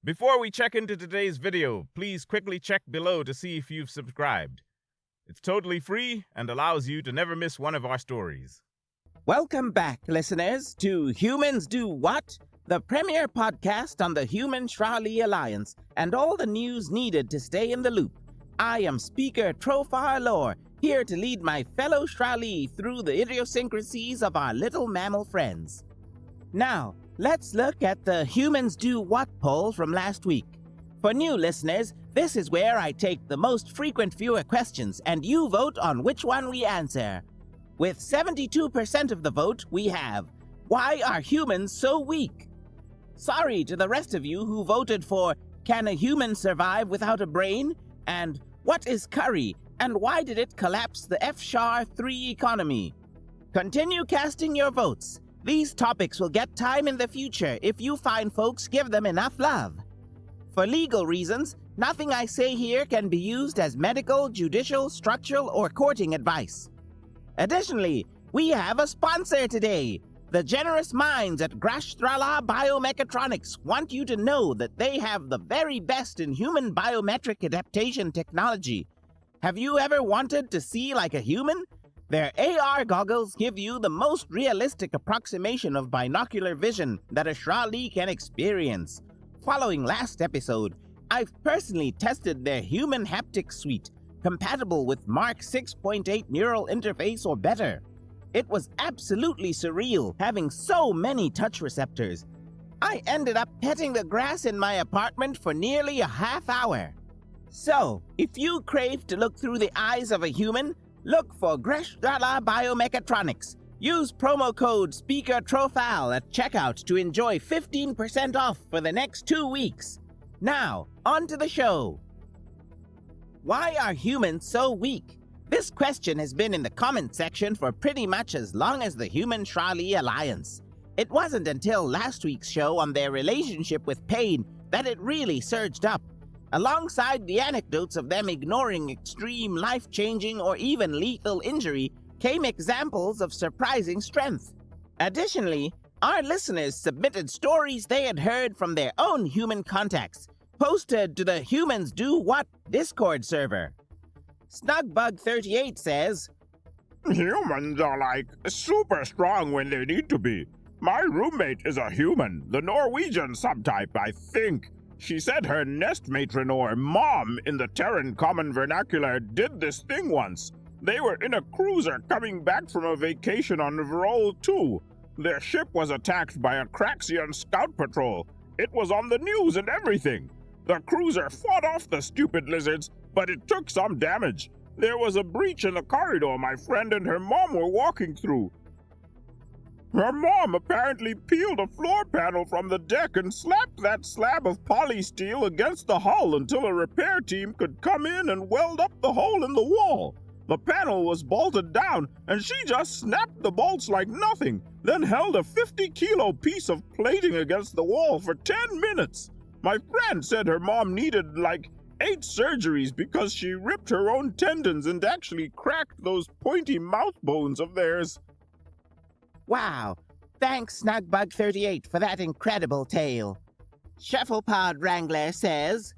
Before we check into today's video, please quickly check below to see if you've subscribed. It's totally free and allows you to never miss one of our stories. Welcome back, listeners, to Humans Do What? The premier podcast on the Human-Shra-Li Alliance and all the news needed to stay in the loop. I am Speaker Trofar Lore, here to lead my fellow Shra-Li through the idiosyncrasies of our little mammal friends. Now, let's look at the Humans Do What poll from last week. For new listeners, this is where I take the most frequent viewer questions and you vote on which one we answer. With 72% of the vote, we have, why are humans so weak? Sorry to the rest of you who voted for, can a human survive without a brain? And what is curry? And why did it collapse the FSHR-3 economy? Continue casting your votes. These topics will get time in the future if you find folks give them enough love. For legal reasons, nothing I say here can be used as medical, judicial, structural, or courting advice. Additionally, we have a sponsor today. The generous minds at Grashtrala Biomechatronics want you to know that they have the very best in human biometric adaptation technology. Have you ever wanted to see like a human? Their AR goggles give you the most realistic approximation of binocular vision that a Shra-Li can experience. Following last episode, I've personally tested their human haptic suite, compatible with Mark 6.8 neural interface or better. It was absolutely surreal having so many touch receptors. I ended up petting the grass in my apartment for nearly a half hour. So, if you crave to look through the eyes of a human, look for Greshdrala Biomechatronics. Use promo code SpeakerTrofal at checkout to enjoy 15% off for the next 2 weeks. Now, on to the show. Why are humans so weak? This question has been in the comment section for pretty much as long as the Human-Shra-Li Alliance. It wasn't until last week's show on their relationship with pain that it really surged up. Alongside the anecdotes of them ignoring extreme, life-changing, or even lethal injury came examples of surprising strength. Additionally, our listeners submitted stories they had heard from their own human contacts, posted to the Humans Do What Discord server. Snugbug38 says, Humans are like super strong when they need to be. My roommate is a human, the Norwegian subtype, I think. She said her nest matron or mom in the Terran common vernacular did this thing once. They were in a cruiser coming back from a vacation on Vrol 2. Their ship was attacked by a Craxian scout patrol. It was on the news and everything. The cruiser fought off the stupid lizards, but it took some damage. There was a breach in the corridor my friend and her mom were walking through. Her mom apparently peeled a floor panel from the deck and slapped that slab of polysteel against the hull until a repair team could come in and weld up the hole in the wall. The panel was bolted down, and she just snapped the bolts like nothing, then held a 50-kilo piece of plating against the wall for 10 minutes. My friend said her mom needed like 8 surgeries because she ripped her own tendons and actually cracked those pointy mouth bones of theirs. wow, thanks Snugbug38 for that incredible tale. Shufflepod Wrangler says,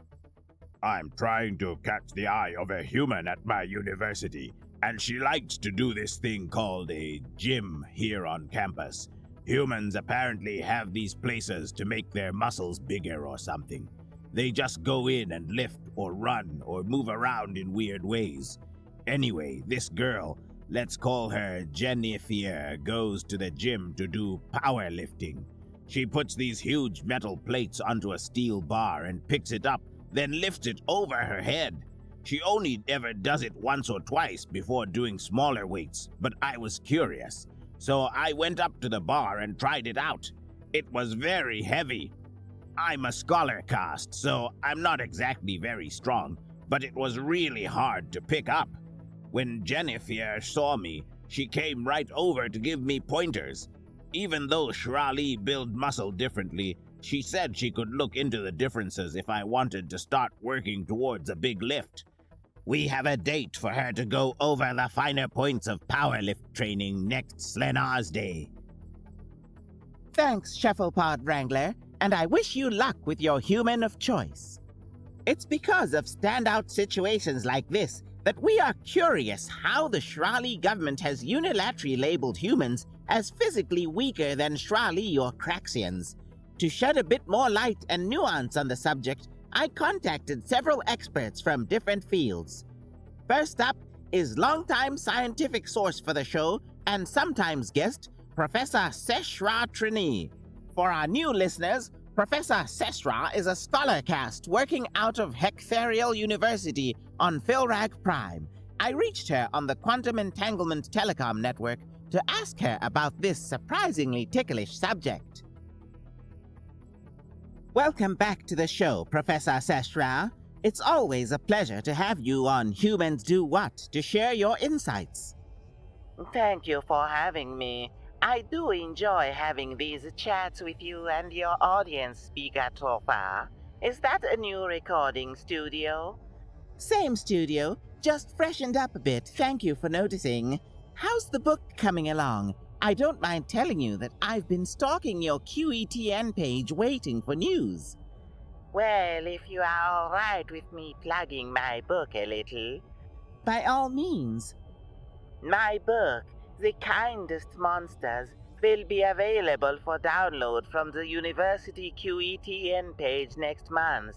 I'm trying to catch the eye of a human at my university, and she likes to do this thing called a gym here on campus. Humans apparently have these places to make their muscles bigger or something. They just go in and lift or run or move around in weird ways. Anyway, this girl, let's call her Jennifer, goes to the gym to do powerlifting. She puts these huge metal plates onto a steel bar and picks it up, then lifts it over her head. She only ever does it once or twice before doing smaller weights, but I was curious. So I went up to the bar and tried it out. It was very heavy. I'm a scholar caste, so I'm not exactly very strong, but it was really hard to pick up. When Jennifer saw me, she came right over to give me pointers. Even though Shra-Li build muscle differently, she said she could look into the differences if I wanted to start working towards a big lift. We have a date for her to go over the finer points of powerlift training next Slenar's Day. Thanks, Shufflepod Wrangler, and I wish you luck with your human of choice. It's because of standout situations like this that we are curious how the Shrali government has unilaterally labeled humans as physically weaker than Shrali or Craxians. To shed a bit more light and nuance on the subject, I contacted several experts from different fields. First up is longtime scientific source for the show and sometimes guest, Professor Seshra Trini. For our new listeners, Professor Seshra is a scholar cast working out of Hectharial University on Philrag Prime. I reached her on the Quantum Entanglement Telecom Network to ask her about this surprisingly ticklish subject. Welcome back to the show, Professor Seshra. It's always a pleasure to have you on Humans Do What to share your insights. Thank you for having me. I do enjoy having these chats with you and your audience, Speaker Trofa. Is that a new recording studio? Same studio, just freshened up a bit. Thank you for noticing. How's the book coming along? I don't mind telling you that I've been stalking your QETN page waiting for news. Well, if you are all right with me plugging my book a little. By all means. My book, The Kindest Monsters, will be available for download from the University QETN page next month.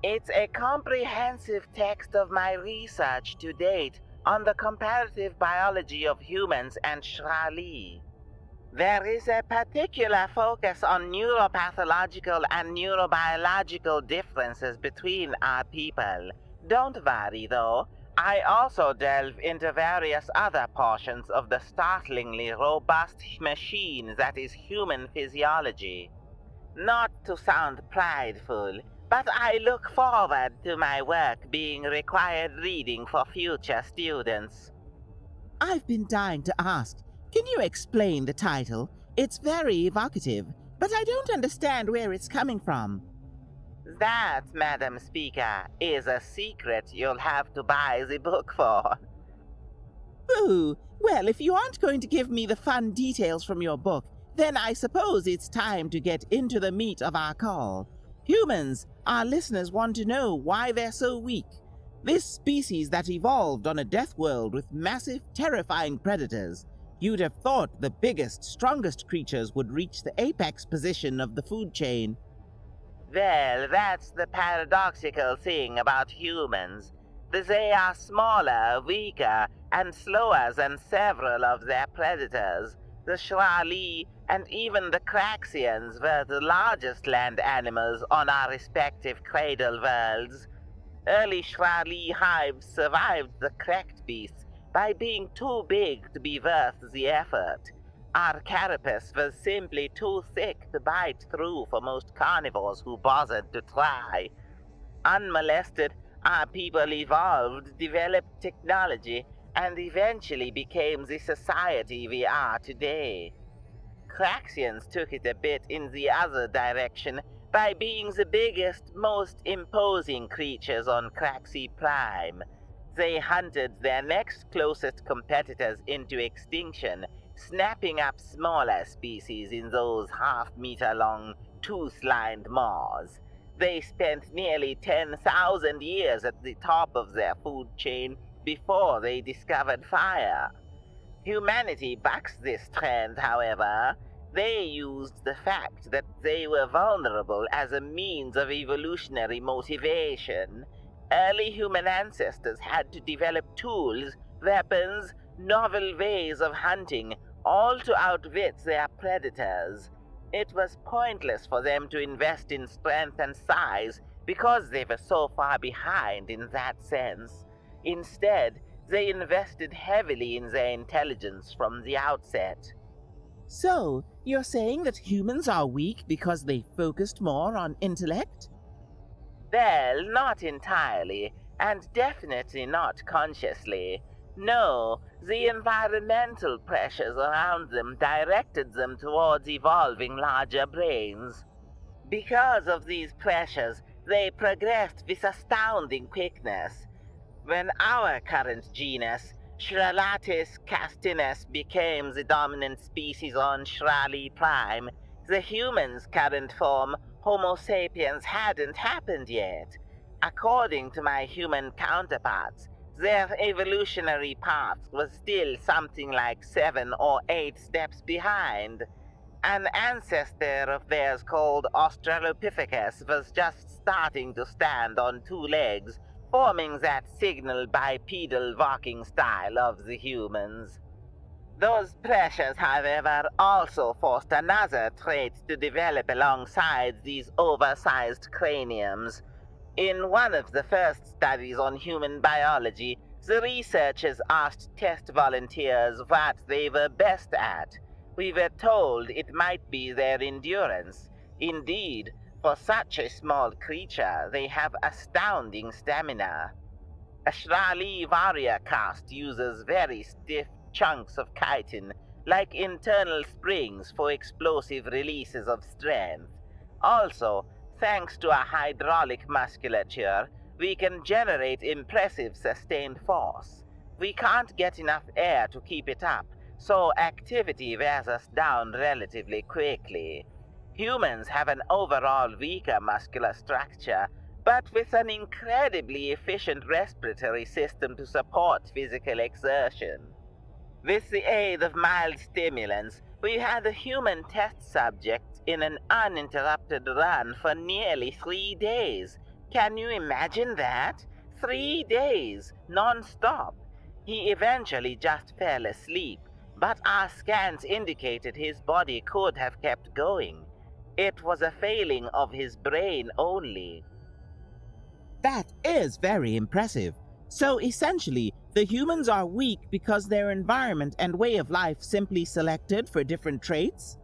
It's a comprehensive text of my research to date on the comparative biology of humans and Shrali. There is a particular focus on neuropathological and neurobiological differences between our people. Don't worry though, I also delve into various other portions of the startlingly robust machine that is human physiology. Not to sound prideful, but I look forward to my work being required reading for future students. I've been dying to ask. Can you explain the title? It's very evocative, but I don't understand where it's coming from. That, Madam Speaker, is a secret you'll have to buy the book for. Ooh, well, if you aren't going to give me the fun details from your book, then I suppose it's time to get into the meat of our call. Humans, our listeners want to know why they're so weak. This species that evolved on a death world with massive, terrifying predators. You'd have thought the biggest, strongest creatures would reach the apex position of the food chain. Well, that's the paradoxical thing about humans. They are smaller, weaker, and slower than several of their predators. The Shrali and even the Craxians were the largest land animals on our respective cradle worlds. Early Shrali hives survived the cracked beasts by being too big to be worth the effort. Our carapace was simply too thick to bite through for most carnivores who bothered to try. Unmolested, our people evolved, developed technology, and eventually became the society we are today. Craxians took it a bit in the other direction by being the biggest, most imposing creatures on Craxi Prime. They hunted their next closest competitors into extinction, snapping up smaller species in those half-meter-long, tooth-lined maws. They spent nearly 10,000 years at the top of their food chain before they discovered fire. Humanity bucks this trend, however. They used the fact that they were vulnerable as a means of evolutionary motivation. Early human ancestors had to develop tools, weapons, novel ways of hunting, all to outwit their predators. It was pointless for them to invest in strength and size because they were so far behind in that sense. Instead, they invested heavily in their intelligence from the outset. So, you're saying that humans are weak because they focused more on intellect? Well, not entirely, and definitely not consciously. No, the environmental pressures around them directed them towards evolving larger brains. Because of these pressures, they progressed with astounding quickness. When our current genus, Shralatis castinus, became the dominant species on Shrali Prime, the human's current form, Homo sapiens hadn't happened yet. According to my human counterparts, their evolutionary path was still something like 7 or 8 steps behind. An ancestor of theirs called Australopithecus was just starting to stand on 2 legs, forming that signal bipedal walking style of the humans. Those pressures, however, also forced another trait to develop alongside these oversized craniums. In one of the first studies on human biology, the researchers asked test volunteers what they were best at. We were told it might be their endurance. Indeed, for such a small creature, they have astounding stamina. A Shrali warrior caste uses very stiff chunks of chitin, like internal springs for explosive releases of strength. Also, thanks to a hydraulic musculature, we can generate impressive sustained force. We can't get enough air to keep it up, so activity wears us down relatively quickly. Humans have an overall weaker muscular structure, but with an incredibly efficient respiratory system to support physical exertion. With the aid of mild stimulants, we had a human test subject in an uninterrupted run for nearly 3 days. Can you imagine that? 3 days, non-stop. He eventually just fell asleep, but our scans indicated his body could have kept going. It was a failing of his brain only. That is very impressive. So essentially, the humans are weak because their environment and way of life simply selected for different traits?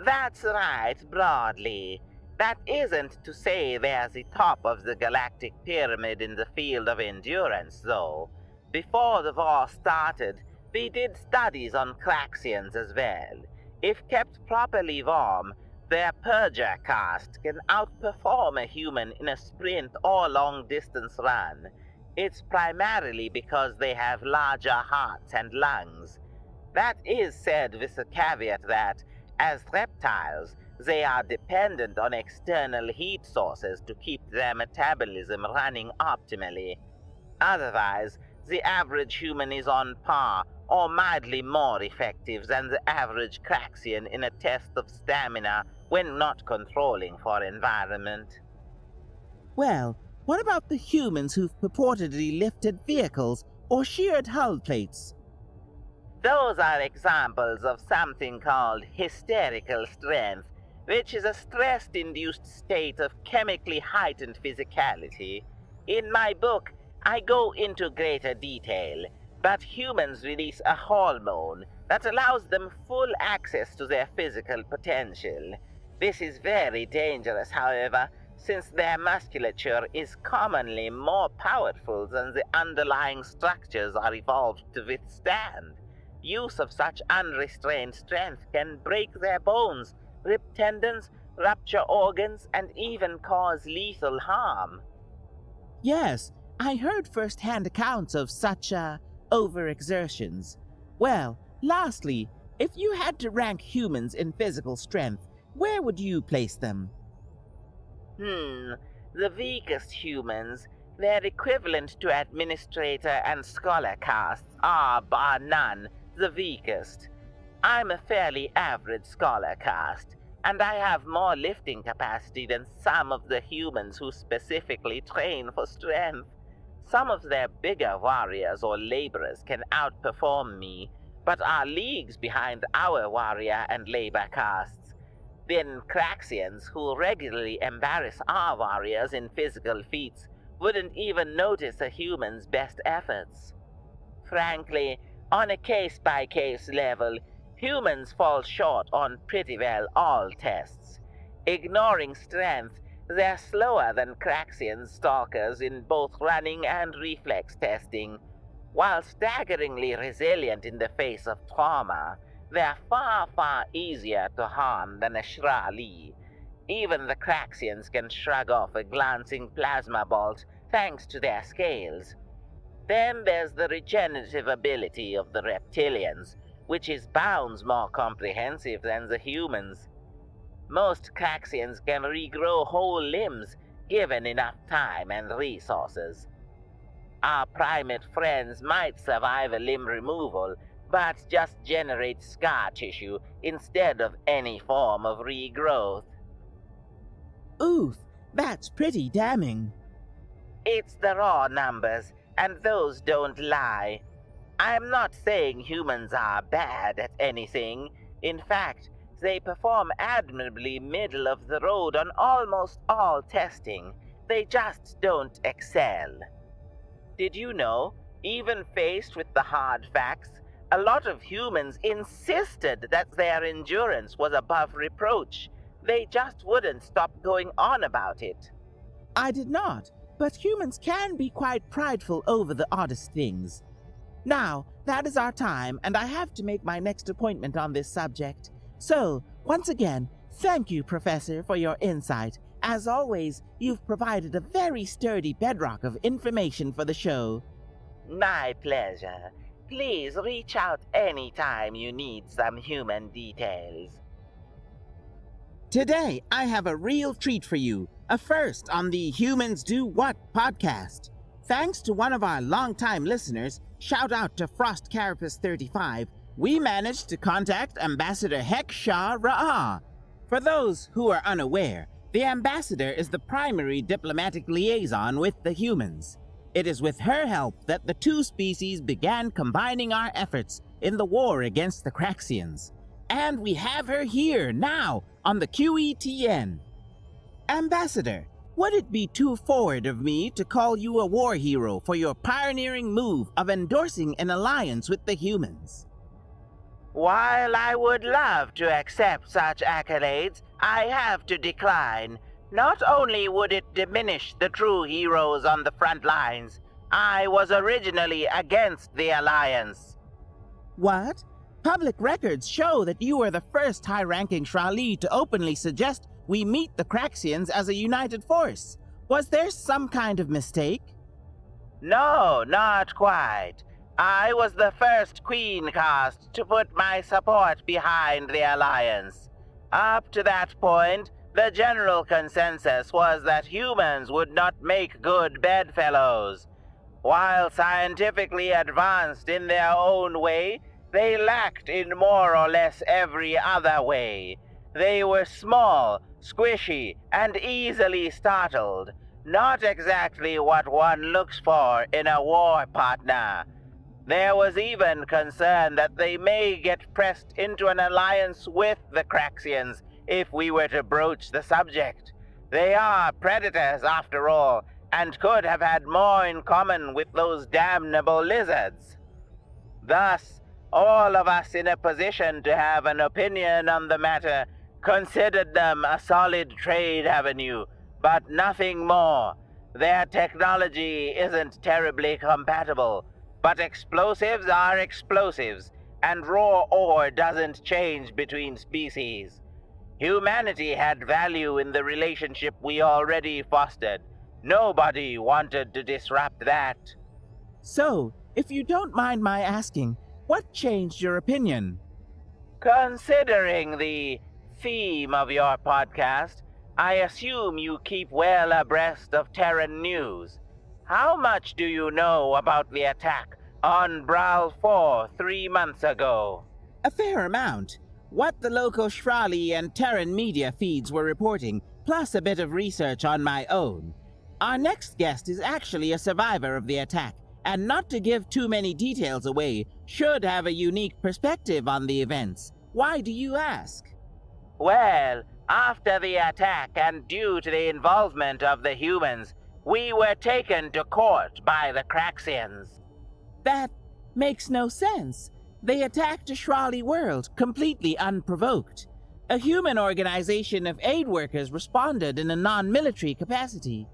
That's right, broadly. That isn't to say they're the top of the galactic pyramid in the field of endurance, though. Before the war started, we did studies on Craxians as well. If kept properly warm, their purger caste can outperform a human in a sprint or long-distance run. It's primarily because they have larger hearts and lungs. That is said with the caveat that, as reptiles, they are dependent on external heat sources to keep their metabolism running optimally. Otherwise, the average human is on par or mildly more effective than the average Craxian in a test of stamina when not controlling for environment. Well, what about the humans who've purportedly lifted vehicles or sheared hull plates? Those are examples of something called hysterical strength, which is a stress-induced state of chemically heightened physicality. In my book, I go into greater detail, but humans release a hormone that allows them full access to their physical potential. This is very dangerous, however, since their musculature is commonly more powerful than the underlying structures are evolved to withstand. Use of such unrestrained strength can break their bones, rip tendons, rupture organs, and even cause lethal harm. Yes, I heard first-hand accounts of such, overexertions. Well, lastly, if you had to rank humans in physical strength, where would you place them? The weakest humans, their equivalent to administrator and scholar castes, are, bar none, the weakest. I'm a fairly average scholar caste, and I have more lifting capacity than some of the humans who specifically train for strength. Some of their bigger warriors or laborers can outperform me, but are leagues behind our warrior and labor castes. Then Craxians, who regularly embarrass our warriors in physical feats, wouldn't even notice a human's best efforts. Frankly, on a case-by-case level, humans fall short on pretty well all tests. Ignoring strength, they're slower than Craxian stalkers in both running and reflex testing. While staggeringly resilient in the face of trauma, they're far, far easier to harm than a Shrali. Even the Craxians can shrug off a glancing plasma bolt thanks to their scales. Then there's the regenerative ability of the reptilians, which is bounds more comprehensive than the humans. Most Craxians can regrow whole limbs given enough time and resources. Our primate friends might survive a limb removal, but just generate scar tissue instead of any form of regrowth. Oof, that's pretty damning. It's the raw numbers, and those don't lie. I'm not saying humans are bad at anything. In fact, they perform admirably middle of the road on almost all testing. They just don't excel. Did you know, even faced with the hard facts, a lot of humans insisted that their endurance was above reproach. They just wouldn't stop going on about it. I did not, but humans can be quite prideful over the oddest things. Now, that is our time, and I have to make my next appointment on this subject. So, once again, thank you, Professor, for your insight. As always, you've provided a very sturdy bedrock of information for the show. My pleasure. Please reach out anytime you need some human details. Today, I have a real treat for you, a first on the Humans Do What podcast. Thanks to one of our longtime listeners, shout out to Frost Carapace 35, we managed to contact Ambassador Heksha Ra'a. For those who are unaware, the ambassador is the primary diplomatic liaison with the humans. It is with her help that the two species began combining our efforts in the war against the Craxians. And we have her here now on the QETN. Ambassador, would it be too forward of me to call you a war hero for your pioneering move of endorsing an alliance with the humans? While I would love to accept such accolades, I have to decline. Not only would it diminish the true heroes on the front lines, I was originally against the alliance. What? Public records show that you were the first high-ranking Shrali to openly suggest we meet the Craxians as a united force. Was there some kind of mistake? No, not quite. I was the first Queen cast to put my support behind the alliance. Up to that point, the general consensus was that humans would not make good bedfellows. While scientifically advanced in their own way, they lacked in more or less every other way. They were small, squishy, and easily startled. Not exactly what one looks for in a war partner. There was even concern that they may get pressed into an alliance with the Craxians if we were to broach the subject. They are predators, after all, and could have had more in common with those damnable lizards. Thus, all of us in a position to have an opinion on the matter considered them a solid trade avenue, but nothing more. Their technology isn't terribly compatible, but explosives are explosives, and raw ore doesn't change between species. Humanity had value in the relationship we already fostered. Nobody wanted to disrupt that. So, if you don't mind my asking, what changed your opinion? Considering the theme of your podcast, I assume you keep well abreast of Terran news. How much do you know about the attack on Brawl 4 3 months ago? A fair amount. What the local Shrali and Terran media feeds were reporting, plus a bit of research on my own. Our next guest is actually a survivor of the attack, and not to give too many details away, should have a unique perspective on the events. Why do you ask? Well, after the attack and due to the involvement of the humans, we were taken to court by the Craxians. That makes no sense. They attacked a Shrali world, completely unprovoked. A human organization of aid workers responded in a non-military capacity.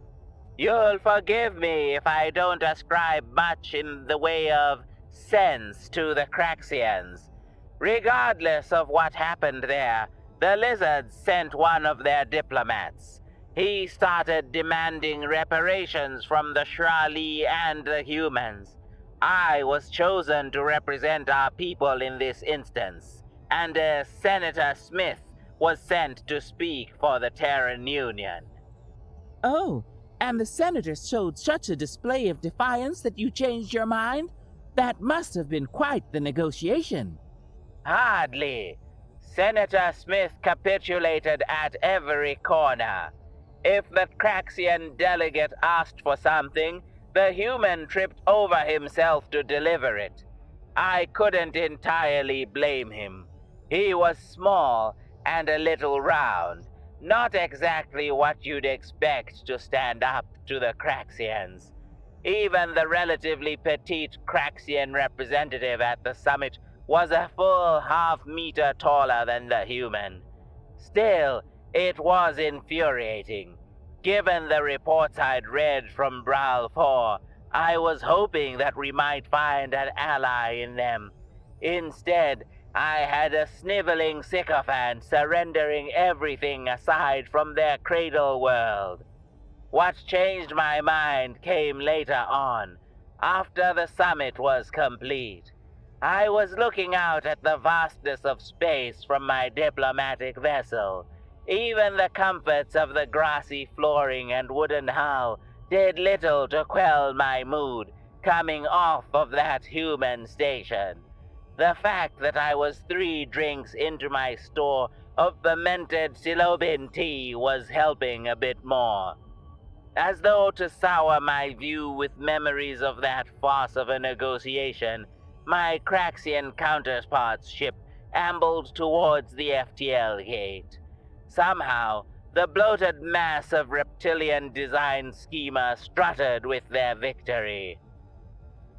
You'll forgive me if I don't ascribe much in the way of sense to the Craxians. Regardless of what happened there, the lizards sent one of their diplomats. He started demanding reparations from the Shrali and the humans. I was chosen to represent our people in this instance, and Senator Smith was sent to speak for the Terran Union. Oh, and the senator showed such a display of defiance that you changed your mind? That must have been quite the negotiation. Hardly. Senator Smith capitulated at every corner. If the Craxian delegate asked for something, the human tripped over himself to deliver it. I couldn't entirely blame him. He was small and a little round, not exactly what you'd expect to stand up to the Craxians. Even the relatively petite Craxian representative at the summit was a full half-meter taller than the human. Still, it was infuriating. Given the reports I'd read from Brawl 4, I was hoping that we might find an ally in them. Instead, I had a sniveling sycophant surrendering everything aside from their cradle world. What changed my mind came later on, after the summit was complete. I was looking out at the vastness of space from my diplomatic vessel. Even the comforts of the grassy flooring and wooden hull did little to quell my mood coming off of that human station. The fact that I was 3 drinks into my store of fermented silobin tea was helping a bit more. As though to sour my view with memories of that farce of a negotiation, my Craxian counterpart's ship ambled towards the FTL gate. Somehow, the bloated mass of reptilian design schema strutted with their victory.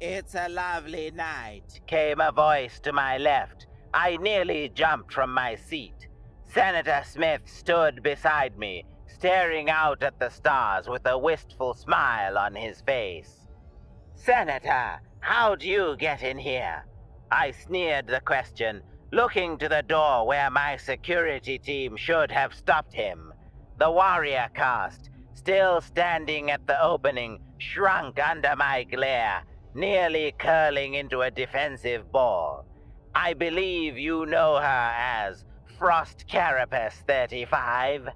It's a lovely night, Came a voice to my left. I nearly jumped from my seat. Senator Smith stood beside me, staring out at the stars with a wistful smile on his face. Senator, how'd you get in here? I sneered the question, looking to the door where my security team should have stopped him. The warrior caste, still standing at the opening, shrunk under my glare, nearly curling into a defensive ball. I believe you know her as Frost Carapace 35.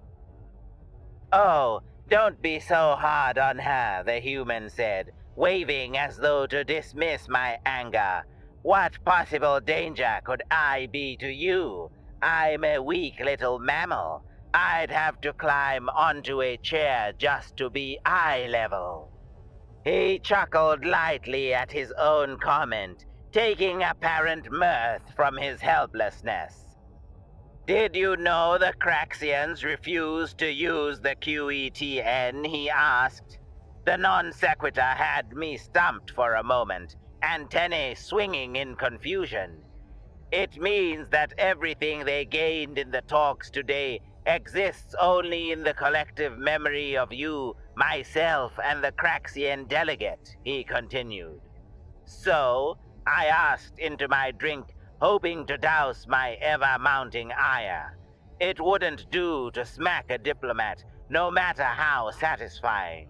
Oh, don't be so hard on her, the human said, waving as though to dismiss my anger. What possible danger could I be to you? I'm a weak little mammal. I'd have to climb onto a chair just to be eye level. He chuckled lightly at his own comment, taking apparent mirth from his helplessness. Did you know the Craxians refused to use the QETN, he asked. The non sequitur had me stumped for a moment, antennae swinging in confusion. It means that everything they gained in the talks today exists only in the collective memory of you, myself, and the Craxian delegate, he continued. So, I asked into my drink, hoping to douse my ever-mounting ire. It wouldn't do to smack a diplomat, no matter how satisfying.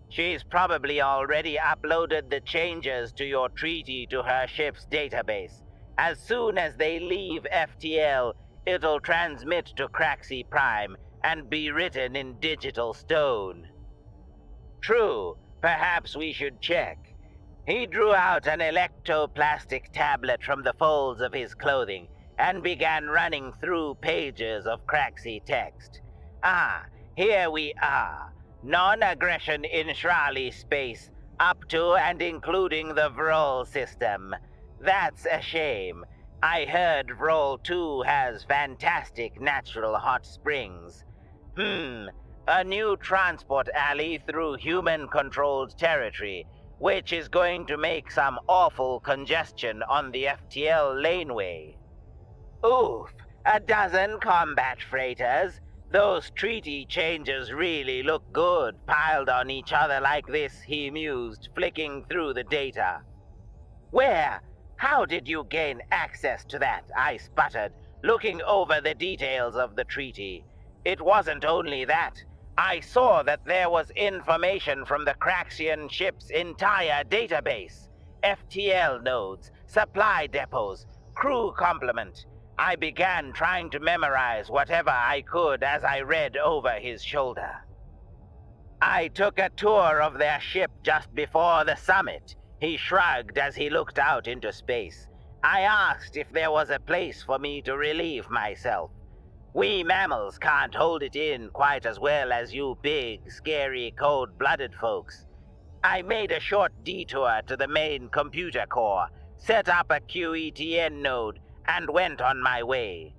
She's probably already uploaded the changes to your treaty to her ship's database. As soon as they leave FTL, it'll transmit to Craxi Prime and be written in digital stone. True, perhaps we should check. He drew out an electroplastic tablet from the folds of his clothing and began running through pages of Craxi text. Ah, here we are. Non-aggression in Shrali space, up to and including the Vrol system. That's a shame. I heard Vrol 2 has fantastic natural hot springs. A new transport alley through human-controlled territory, which is going to make some awful congestion on the FTL laneway. Oof, a dozen combat freighters. Those treaty changes really look good piled on each other like this, he mused, flicking through the data. Where? How did you gain access to that? I sputtered, looking over the details of the treaty. It wasn't only that. I saw that there was information from the Craxian ship's entire database. FTL nodes, supply depots, crew complement. I began trying to memorize whatever I could as I read over his shoulder. I took a tour of their ship just before the summit. He shrugged as he looked out into space. I asked if there was a place for me to relieve myself. We mammals can't hold it in quite as well as you big, scary, cold-blooded folks. I made a short detour to the main computer core, set up a QETN node, and went on my way.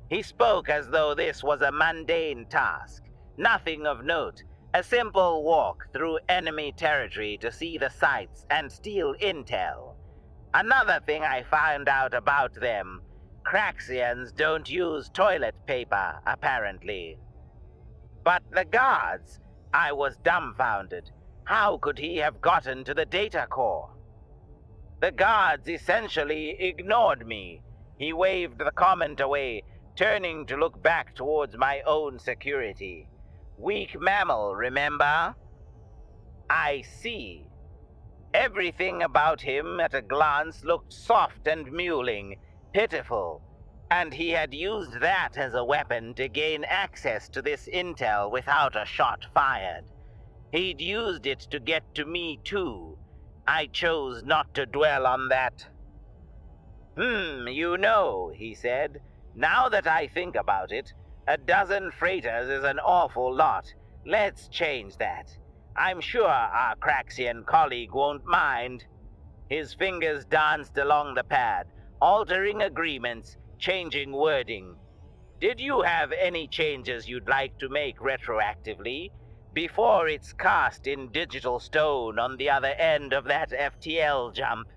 He spoke as though this was a mundane task, nothing of note, a simple walk through enemy territory to see the sights and steal intel. Another thing I found out about them, Craxians don't use toilet paper, apparently. But the guards, I was dumbfounded. How could he have gotten to the data core? The guards essentially ignored me. He waved the comment away, turning to look back towards my own security. Weak mammal, remember? I see. Everything about him at a glance looked soft and mewling, pitiful, and he had used that as a weapon to gain access to this intel without a shot fired. He'd used it to get to me too. I chose not to dwell on that. You know, he said, now that I think about it, a dozen freighters is an awful lot. Let's change that. I'm sure our Craxian colleague won't mind. His fingers danced along the pad, altering agreements, changing wording. Did you have any changes you'd like to make retroactively, before it's cast in digital stone on the other end of that FTL jump?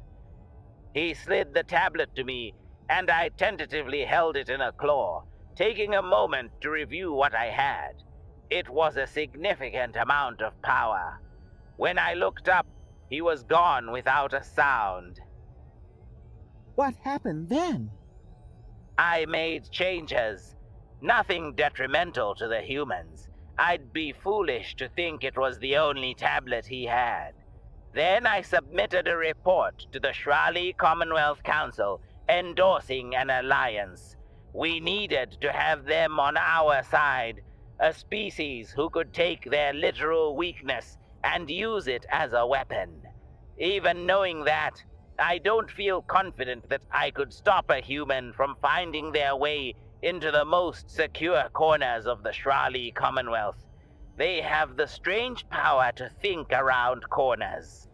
He slid the tablet to me, and I tentatively held it in a claw, taking a moment to review what I had. It was a significant amount of power. When I looked up, he was gone without a sound. What happened then? I made changes. Nothing detrimental to the humans. I'd be foolish to think it was the only tablet he had. Then I submitted a report to the Shrali Commonwealth Council endorsing an alliance. We needed to have them on our side, a species who could take their literal weakness and use it as a weapon. Even knowing that, I don't feel confident that I could stop a human from finding their way into the most secure corners of the Shrali Commonwealth. They have the strange power to think around corners.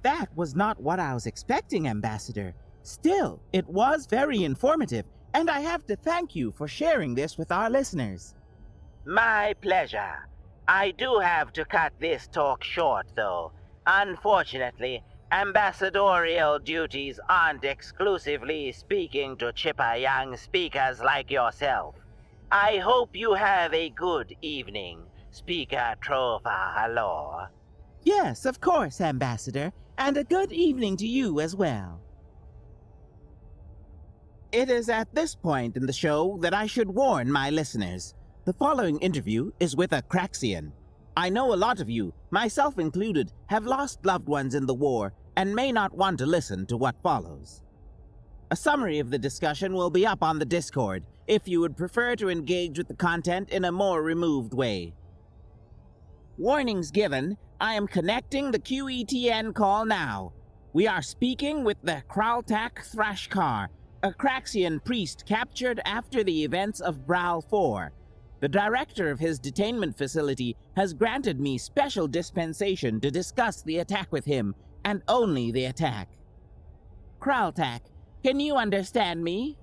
That was not what I was expecting, Ambassador. Still, it was very informative, and I have to thank you for sharing this with our listeners. My pleasure. I do have to cut this talk short, though. Unfortunately, ambassadorial duties aren't exclusively speaking to chipper young speakers like yourself. I hope you have a good evening, Speaker Trova Halor. Yes, of course, Ambassador, and a good evening to you as well. It is at this point in the show that I should warn my listeners. The following interview is with a Craxian. I know a lot of you, myself included, have lost loved ones in the war and may not want to listen to what follows. A summary of the discussion will be up on the Discord if you would prefer to engage with the content in a more removed way. Warnings given, I am connecting the QETN call now. We are speaking with the Kraltak Thrashkar, a Craxian priest captured after the events of Brawl 4. The director of his detainment facility has granted me special dispensation to discuss the attack with him, and only the attack. Kraltak, can you understand me?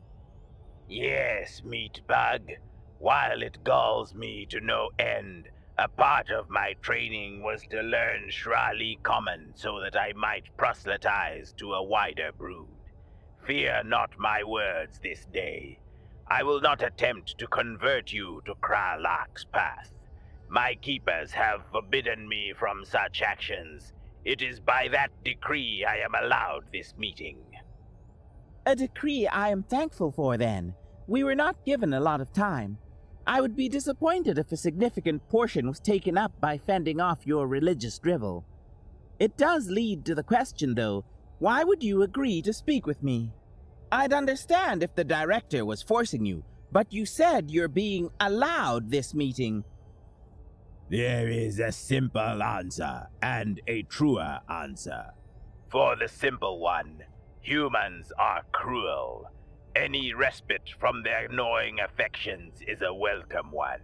Yes, meatbug. While it galls me to no end, a part of my training was to learn Shrali Common so that I might proselytize to a wider brood. Fear not my words this day. I will not attempt to convert you to Kralak's path. My keepers have forbidden me from such actions. It is by that decree I am allowed this meeting. A decree I am thankful for, then. We were not given a lot of time. I would be disappointed if a significant portion was taken up by fending off your religious drivel. It does lead to the question, though, why would you agree to speak with me? I'd understand if the director was forcing you, but you said you're being allowed this meeting. There is a simple answer and a truer answer. For the simple one, humans are cruel. Any respite from their gnawing affections is a welcome one.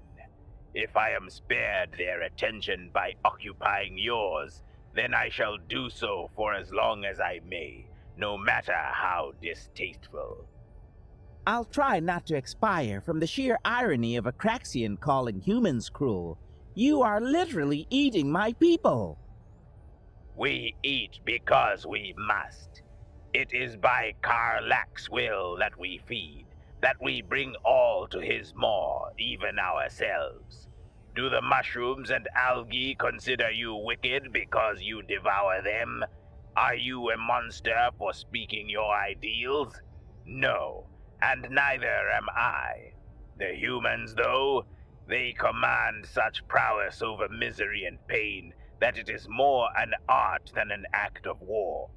If I am spared their attention by occupying yours, then I shall do so for as long as I may, no matter how distasteful. I'll try not to expire from the sheer irony of a Craxian calling humans cruel. You are literally eating my people. We eat because we must. It is by Karlak's will that we feed, that we bring all to his maw, even ourselves. Do the mushrooms and algae consider you wicked because you devour them? Are you a monster for speaking your ideals? No, and neither am I. The humans, though, they command such prowess over misery and pain that it is more an art than an act of war.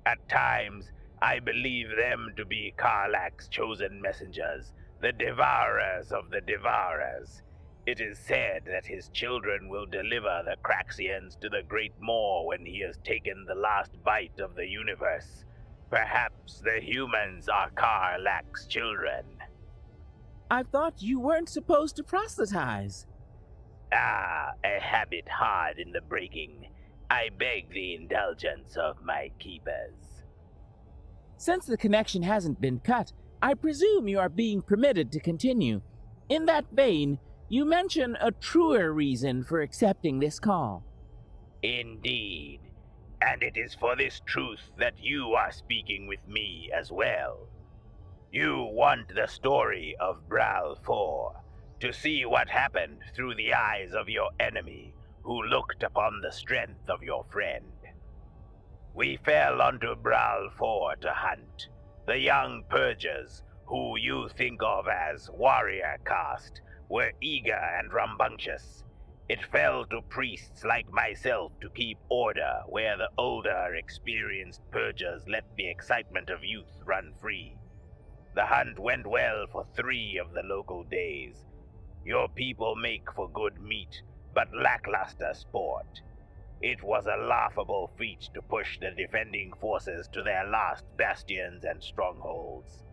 At times, I believe them to be Karlak's chosen messengers, the devourers of the devourers. It is said that his children will deliver the Craxians to the Great Maw when he has taken the last bite of the universe. Perhaps the humans are Karlak's children. I thought you weren't supposed to proselytize. Ah, a habit hard in the breaking. I beg the indulgence of my keepers. Since the connection hasn't been cut, I presume you are being permitted to continue. In that vein, you mention a truer reason for accepting this call. Indeed, and it is for this truth that you are speaking with me as well. You want the story of Bral 4, to see what happened through the eyes of your enemy, who looked upon the strength of your friend. We fell onto Bral 4 to hunt. The young purgers, who you think of as warrior caste, were eager and rambunctious. It fell to priests like myself to keep order where the older, experienced purgers let the excitement of youth run free. The hunt went well for 3 of the local days. Your people make for good meat, but lackluster sport. It was a laughable feat to push the defending forces to their last bastions and strongholds.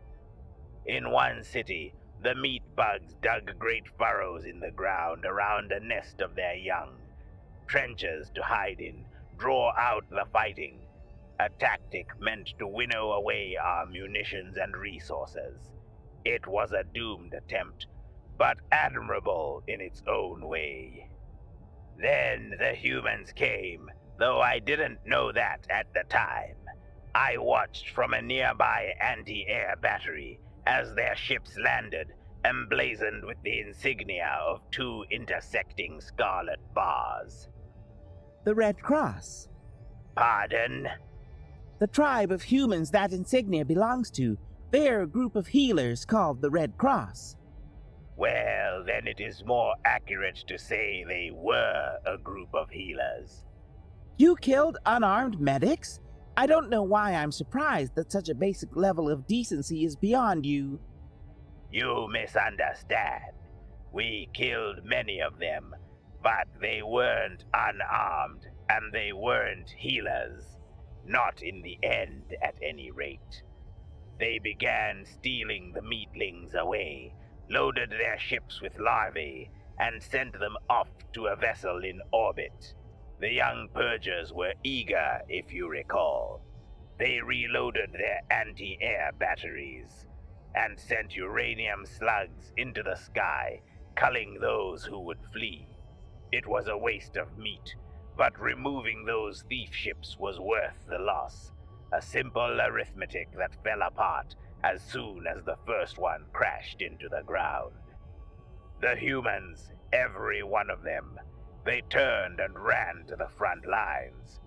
In one city, the meat bugs dug great furrows in the ground around a nest of their young. Trenches to hide in, draw out the fighting. A tactic meant to winnow away our munitions and resources. It was a doomed attempt, but admirable in its own way. Then the humans came, though I didn't know that at the time. I watched from a nearby anti-air battery as their ships landed, emblazoned with the insignia of 2 intersecting scarlet bars. The Red Cross. Pardon? The tribe of humans that insignia belongs to. They're a group of healers called the Red Cross. Well, then it is more accurate to say they were a group of healers. You killed unarmed medics? I don't know why I'm surprised that such a basic level of decency is beyond you. You misunderstand. We killed many of them, but they weren't unarmed, and they weren't healers. Not in the end, at any rate. They began stealing the meatlings away, loaded their ships with larvae, and sent them off to a vessel in orbit. The young purgers were eager, if you recall. They reloaded their anti-air batteries, and sent uranium slugs into the sky, culling those who would flee. It was a waste of meat, but removing those thief ships was worth the loss. A simple arithmetic that fell apart as soon as the first one crashed into the ground. The humans, every one of them, they turned and ran to the front lines.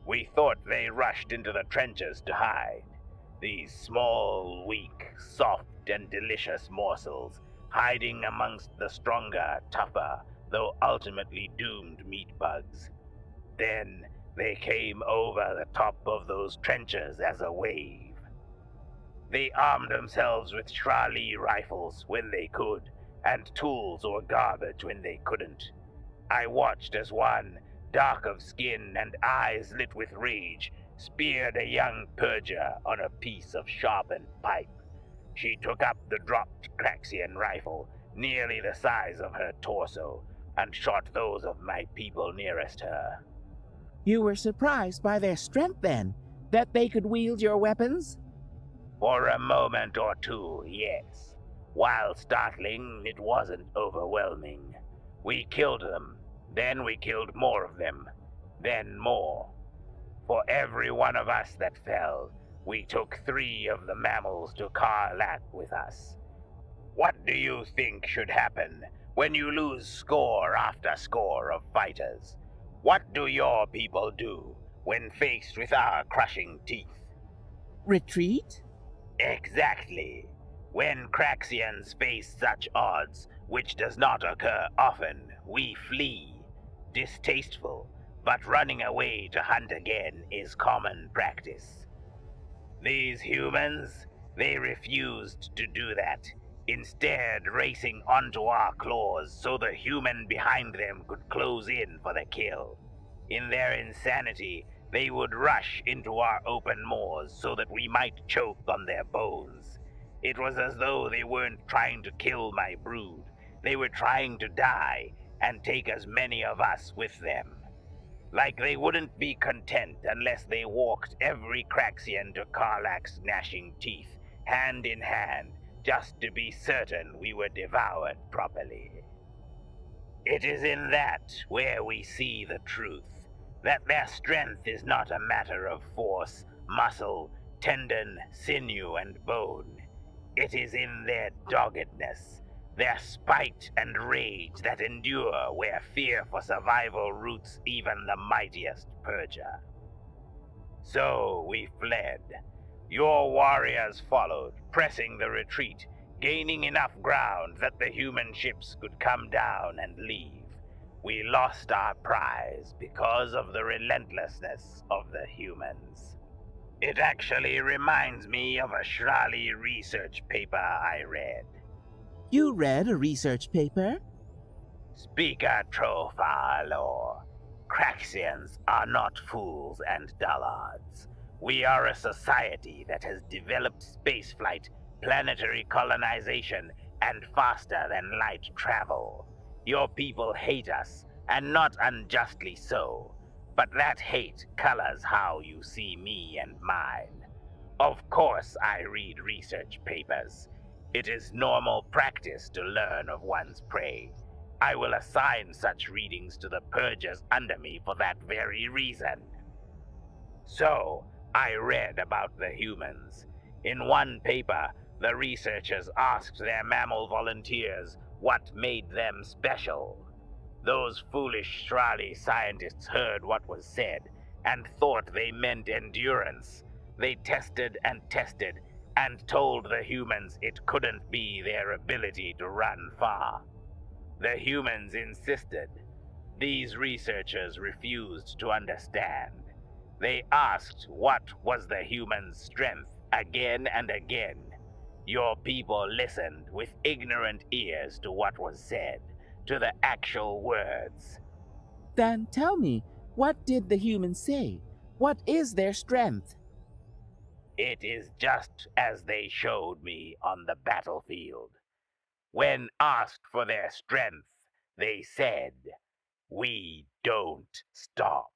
We thought they rushed into the trenches to hide. These small, weak, soft, and delicious morsels, hiding amongst the stronger, tougher, though ultimately doomed meat bugs. Then they came over the top of those trenches as a wave. They armed themselves with Shra-Li rifles when they could, and tools or garbage when they couldn't. I watched as one, dark of skin and eyes lit with rage, speared a young purger on a piece of sharpened pipe. She took up the dropped Craxian rifle, nearly the size of her torso, and shot those of my people nearest her. You were surprised by their strength then, that they could wield your weapons? For a moment or two, yes. While startling, it wasn't overwhelming. We killed them, then we killed more of them, then more. For every one of us that fell, we took 3 of the mammals to Karlak with us. What do you think should happen when you lose score after score of fighters? What do your people do when faced with our crushing teeth? Retreat? Exactly. When Craxians face such odds, which does not occur often, we flee. Distasteful, but running away to hunt again is common practice. These humans, they refused to do that, instead racing onto our claws so the human behind them could close in for the kill. In their insanity, they would rush into our open maws so that we might choke on their bones. It was as though they weren't trying to kill my brood. They were trying to die and take as many of us with them. Like they wouldn't be content unless they walked every Craxian to Karlak's gnashing teeth, hand in hand, just to be certain we were devoured properly. It is in that where we see the truth, that their strength is not a matter of force, muscle, tendon, sinew, and bone. It is in their doggedness, their spite and rage that endure where fear for survival roots even the mightiest purger. So we fled. Your warriors followed, pressing the retreat, gaining enough ground that the human ships could come down and leave. We lost our prize because of the relentlessness of the humans. It actually reminds me of a Shra-Li research paper I read. You read a research paper? Speaker Trofar, Craxians are not fools and dullards. We are a society that has developed spaceflight, planetary colonization, and faster-than-light travel. Your people hate us, and not unjustly so. But that hate colors how you see me and mine. Of course I read research papers. It is normal practice to learn of one's prey. I will assign such readings to the purgers under me for that very reason. So, I read about the humans. In one paper, the researchers asked their mammal volunteers what made them special. Those foolish Shra-Li scientists heard what was said and thought they meant endurance. They tested and told the humans it couldn't be their ability to run far. The humans insisted. These researchers refused to understand. They asked what was the human's strength again and again. Your people listened with ignorant ears to what was said, to the actual words. Then tell me, what did the humans say? What is their strength? It is just as they showed me on the battlefield. When asked for their strength, they said, "We don't stop."